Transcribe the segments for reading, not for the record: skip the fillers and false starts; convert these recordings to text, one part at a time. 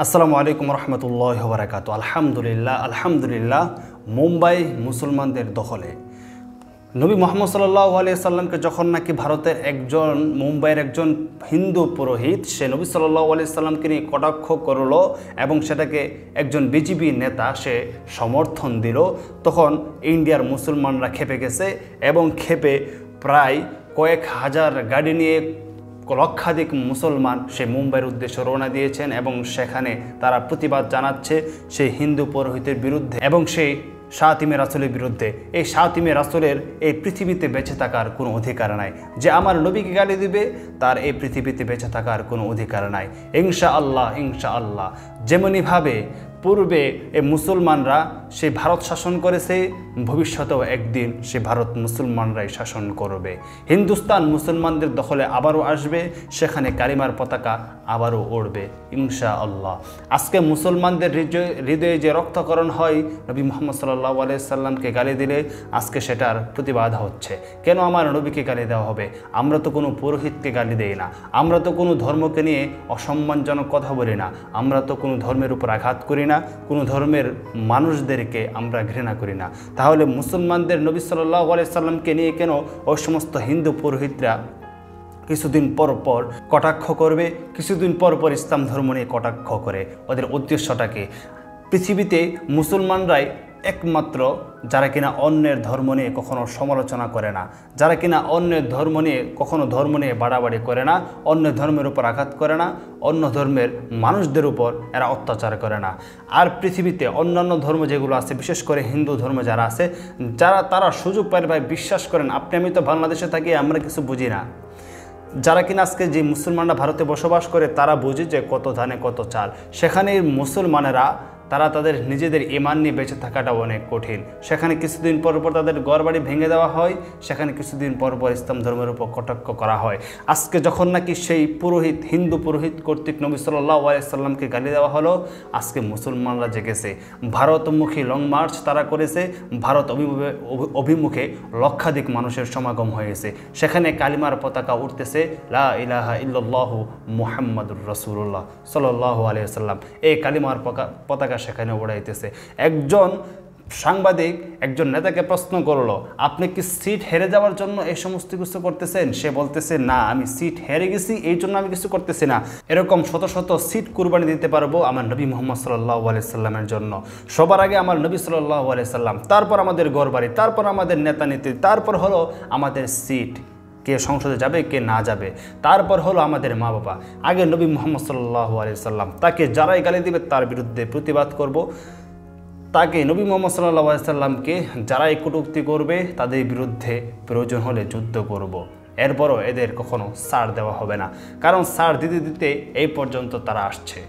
আসসালামু আলাইকুম রহমতুল্লাহি ওয়া বারাকাতুহু। আলহামদুলিল্লাহ মুম্বাই মুসলমানদের দখলে। নবী মুহাম্মদ সাল্লাল্লাহু আলাইহি সাল্লামকে যখন নাকি ভারতের একজন মুম্বাইয়ের একজন হিন্দু পুরোহিত সে নবী সাল্লাল্লাহু আলাইহি সাল্লামকে নিয়ে কটাক্ষ করলো এবং সেটাকে একজন বিজেপি নেতা সে সমর্থন দিল, তখন ইন্ডিয়ার মুসলমানরা খেপে গেছে এবং খেপে প্রায় কয়েক হাজার গাড়ি নিয়ে লক্ষাধিক মুসলমান সে মুম্বাইয়ের উদ্দেশ্যে রওনা দিয়েছেন এবং সেখানে তারা প্রতিবাদ জানাচ্ছে সেই হিন্দু পুরোহিতের বিরুদ্ধে এবং সেই শাতিমে রাসূলের বিরুদ্ধে। এই শাতিমে রাসূলের এই পৃথিবীতে বেঁচে থাকার কোনো অধিকার নাই। যে আমার নবীকে গালি দিবে তার এই পৃথিবীতে বেঁচে থাকার কোনো অধিকার নাই। ইনশাআল্লাহ যেমনইভাবে পূর্বে এই মুসলমানরা সে ভারত শাসন করেছে, ভবিষ্যতেও একদিন সে ভারত মুসলমানরাই শাসন করবে। হিন্দুস্তান মুসলমানদের দখলে আবারও আসবে, সেখানে কালিমার পতাকা আবারও উড়বে ইনশাআল্লাহ। আজকে মুসলমানদের হৃদয়ে যে রক্তকরণ হয় নবী মুহাম্মদ সাল্লাল্লাহু আলাইহি সাল্লামকে গালি দিলে, আজকে সেটার প্রতিবাদ হচ্ছে। কেন আমার নবীকে গালি দেওয়া হবে? আমরা তো কোনো পুরোহিতকে গালি দেই না, আমরা তো কোনো ধর্মকে নিয়ে অসম্মানজনক কথা বলি না, আমরা তো কোনো ধর্মের উপর আঘাত করি না, কোনো ধর্মের মানুষদেরকে আমরা ঘৃণা করি না। তাহলে মুসলমানদের নবী সাল্লাল্লাহু আলাইহি সাল্লামকে নিয়ে কেন ওই সমস্ত হিন্দু পুরোহিতরা কিছুদিন পর পর কটাক্ষ করবে, কিছুদিন পর পর ইসলাম ধর্ম নিয়ে কটাক্ষ করে? ওদের উদ্দেশ্যটাকে পৃথিবীতে মুসলমানরাই একমাত্র যারা কিনা অন্যের ধর্ম নিয়ে কখনো সমালোচনা করে না, যারা কিনা অন্যের ধর্ম নিয়ে কখনো ধর্ম নিয়ে বাড়াবাড়ি করে না, অন্য ধর্মের উপর আঘাত করে না, অন্য ধর্মের মানুষদের উপর এরা অত্যাচার করে না। আর পৃথিবীতে অন্যান্য ধর্ম যেগুলো আছে, বিশেষ করে হিন্দু ধর্ম যারা আছে, তারা সুযোগ পায় ভাই বিশ্বাস করেন, আপনি আমি তো বাংলাদেশে থাকি, আমরা কিছু বুঝি না। যারা কিনা আজকে যে মুসলমানরা ভারতে বসবাস করে তারা বুঝে যে কত ধানে কত চাল। সেখানে মুসলমানেরা তারা তাদের নিজেদের ঈমান নিয়ে বেঁচে থাকাটা অনেক কঠিন। সেখানে কিছুদিন পর পর তাদের ঘরবাড়ি ভেঙে দেওয়া হয়, সেখানে কিছুদিন পর পর ইসলাম ধর্মের উপর কটাক্ষ করা হয়। আজকে যখন নাকি সেই পুরোহিত হিন্দু পুরোহিত কর্তৃক নবী সাল্লাল্লাহু আলাইহি সাল্লামকে গালি দেওয়া হলো, আজকে মুসলমানরা জেগেছে, ভারতমুখী লং মার্চ তারা করেছে, ভারত অভিমুখে লক্ষাধিক মানুষের সমাগম হয়েছে, সেখানে কালিমার পতাকা উঠতেছে, লা ইলাহা ইল্লাল্লাহু মুহাম্মাদুর রাসূলুল্লাহ সাল্লাল্লাহু আলাইহি সাল্লাম। এই কালিমার পতাকা সেখানে উড়াইতেছে। একজন সাংবাদিক একজন নেতাকে প্রশ্ন করলো, আপনি কি সিট হেরে যাওয়ার জন্য এই সমস্ত কিছু করতেছেন? সে বলতেছে, না, আমি সিট হেরে গেছি এই জন্য আমি কিছু করতেছি না। এরকম শত শত সিট কুরবানি দিতে পারবো আমার নবী মুহাম্মদ সাল্লাল্লাহু আলাইহি সাল্লামের জন্য। সবার আগে আমার নবী সাল্লাল্লাহু আলাইহি সাল্লাম, তারপর আমাদের ঘরবাড়ি, তারপর আমাদের নেতা নেত্রী, তারপর হলো আমাদের সিট, কে সংসদে যাবে কে না যাবে, তারপর হলো আমাদের মা বাবা। আগে নবী মুহাম্মদ সাল্লাল্লাহু আলাইহি সাল্লাম, তাকে যারাই গালি দিবে তার বিরুদ্ধে প্রতিবাদ করব। তাকে নবী মুহাম্মদ সাল্লাল্লাহু আলাইহি সাল্লামকে যারাই কটূক্তি করবে তাদের বিরুদ্ধে প্রয়োজন হলে যুদ্ধ করব। এরপরও এদের কখনো ছাড় দেওয়া হবে না, কারণ ছাড় দিতে দিতে এই পর্যন্ত তারা আসছে।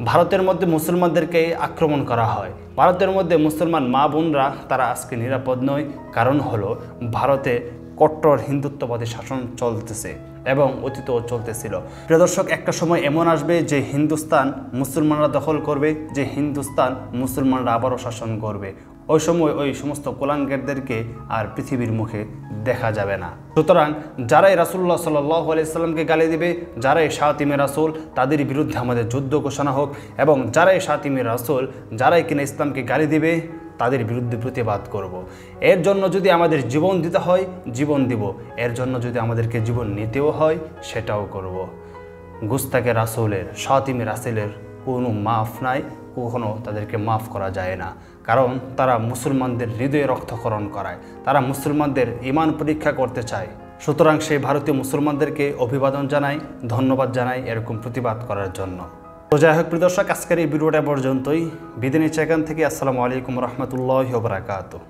ভারতের মধ্যে মুসলমানদেরকে আক্রমণ করা হয়, ভারতের মধ্যে মুসলমান মা বোনরা তারা আজকে নিরাপদ নয়। কারণ হলো ভারতে কট্টর হিন্দুত্ববাদী শাসন চলতেছে এবং অতীতও চলতেছিল। প্রিয় দর্শক, একটা সময় এমন আসবে যে হিন্দুস্তান মুসলমানরা দখল করবে, যে হিন্দুস্তান মুসলমানরা আবারও শাসন করবে। ওই সময় ওই সমস্ত কুলাঙ্গারদেরকে আর পৃথিবীর মুখে দেখা যাবে না। সুতরাং যারাই রাসূলুল্লাহ সাল্লাল্লাহু আলাইহি সাল্লামকে গালি দিবে, যারাই শাতিমে রাসূল, তাদের বিরুদ্ধে আমাদের যুদ্ধ ঘোষণা হোক। এবং যারাই শাতিমে রাসূল, যারাই কিনা ইসলামকে গালি দিবে, তাদের বিরুদ্ধে প্রতিবাদ করব। এর জন্য যদি আমাদের জীবন দিতে হয় জীবন দিব, এর জন্য যদি আমাদেরকে জীবন নিতেও হয় সেটাও করব। গুস্তাকে রাসূলের, শাতিমে রাসূলের কোনো মাফ নাই, কখনো তাদেরকে মাফ করা যায় না। কারণ তারা মুসলমানদের হৃদয়ে রক্তক্ষরণ করায়, তারা মুসলমানদের ঈমান পরীক্ষা করতে চায়। সুতরাং সেই ভারতীয় মুসলমানদেরকে অভিবাদন জানাই, ধন্যবাদ জানাই এরকম প্রতিবাদ করার জন্য। তো যাই হোক প্রিয় দর্শক, আজকের এই ভিডিওটা পর্যন্তই। বিদায় নিচ্ছি এখান থেকে। আসসালামু আলাইকুম রহমতুল্লাহি ওয়া বারাকাতুহু।